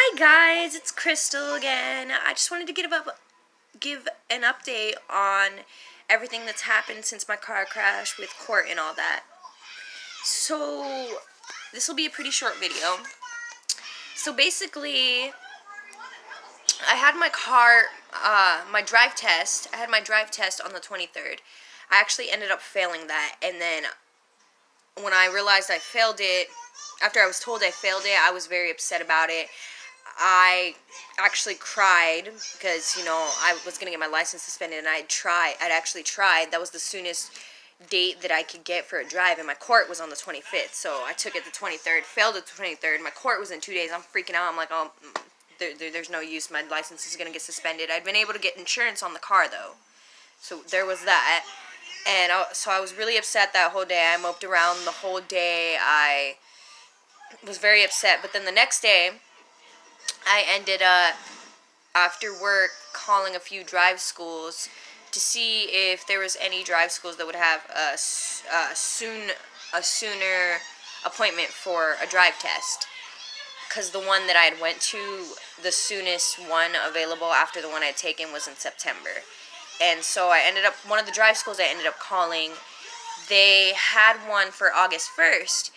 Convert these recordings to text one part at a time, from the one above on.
Hi guys, it's Crystal again. I just wanted to give an update on everything that's happened since my car crash with court and all that. So, this will be a pretty short video. So basically, I had my car, my drive test. I had my drive test on the 23rd. I actually ended up failing that, and then when I realized I failed it, after I was told I failed it, I was very upset about it. I actually cried because, I was going to get my license suspended, and I'd actually tried. That was the soonest date that I could get for a drive, and my court was on the 25th, so I took it the 23rd, failed it the 23rd. My court was in 2 days. I'm freaking out. I'm like, oh, there's no use. My license is going to get suspended. I'd been able to get insurance on the car, though, so there was that. And so I was really upset that whole day. I moped around the whole day. I was very upset, but then the next day, I ended up, after work, calling a few drive schools to see if there was any drive schools that would have a sooner appointment for a drive test. Because the one that I had went to, the soonest one available after the one I had taken was in September. And so I ended up, one of the drive schools I ended up calling, they had one for August 1st,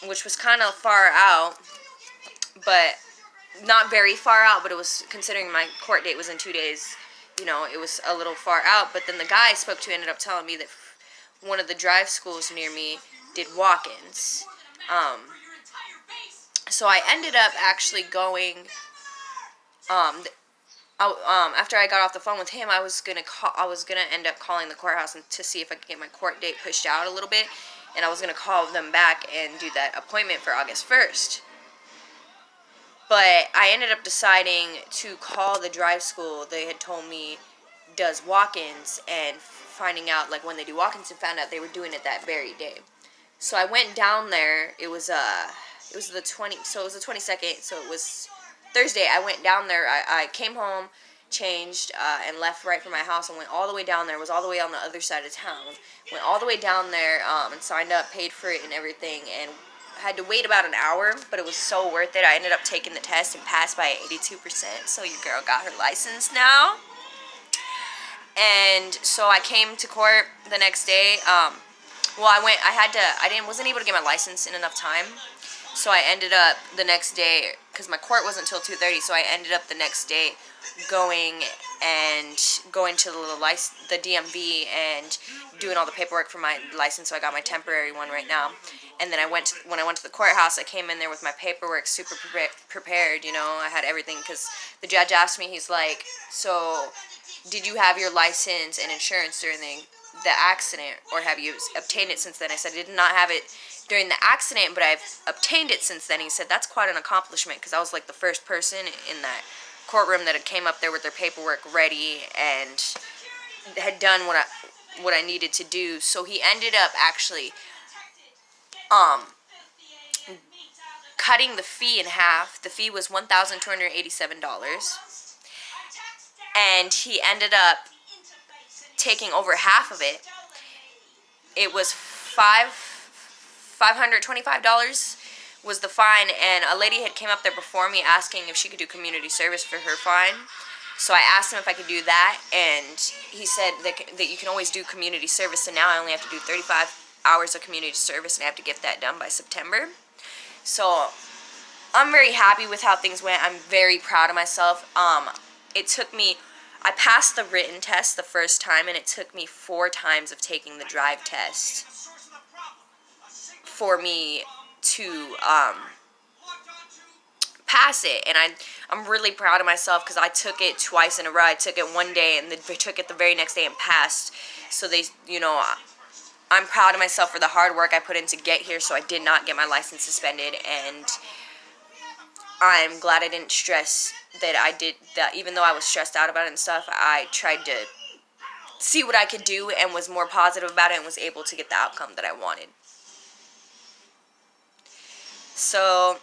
which was kind of far out, but not very far out, but it was, considering my court date was in 2 days, it was a little far out. But then the guy I spoke to ended up telling me that one of the drive schools near me did walk-ins. So I ended up actually going, after I got off the phone with him, I was gonna end up calling the courthouse to see if I could get my court date pushed out a little bit, and I was gonna call them back and do that appointment for August 1st. But I ended up deciding to call the drive school they had told me does walk-ins, and finding out when they do walk-ins, and found out they were doing it that very day. So I went down there. It was the 22nd, so it was Thursday. I went down there. I came home, changed, and left right from my house and went all the way down there. It was all the way on the other side of town. Went all the way down there and signed up, paid for it and everything, and had to wait about an hour, but it was so worth it. I ended up taking the test and passed by 82%, so your girl got her license now. And so I came to court the next day. Wasn't able to get my license in enough time, so I ended up the next day, because my court wasn't until 2:30, so I ended up the next day going to the DMV and doing all the paperwork for my license. So I got my temporary one right now. And then when I went to the courthouse, I came in there with my paperwork super prepared. I had everything, because the judge asked me, he's like, so did you have your license and insurance during the accident, or have you obtained it since then? I said I did not have it during the accident, but I've obtained it since then. He said that's quite an accomplishment, because I was like the first person in that courtroom that had came up there with their paperwork ready and had done what I needed to do. So he ended up actually cutting the fee in half. The fee was $1,287, and he ended up taking over half of it. It was $525 was the fine, and a lady had came up there before me asking if she could do community service for her fine. So I asked him if I could do that, and he said that you can always do community service. So now I only have to do 35 hours of community service, and I have to get that done by September. So I'm very happy with how things went. I'm very proud of myself. I passed the written test the first time, and it took me 4 times of taking the drive test for me to pass it. And I'm really proud of myself, because I took it twice in a row. I took it one day, and then I took it the very next day and passed. So I'm proud of myself for the hard work I put in to get here, so I did not get my license suspended. And I'm glad I didn't stress that I did that. Even though I was stressed out about it and stuff, I tried to see what I could do and was more positive about it, and was able to get the outcome that I wanted. So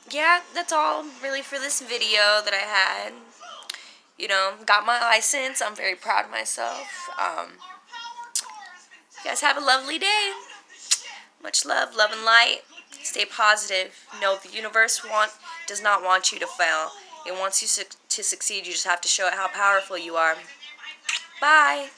yeah, that's all really for this video that I had. Got my license. I'm very proud of myself. You guys have a lovely day. Much love and light. Stay positive. Know the universe does not want you to fail. It wants you to succeed. You just have to show it how powerful you are. Bye.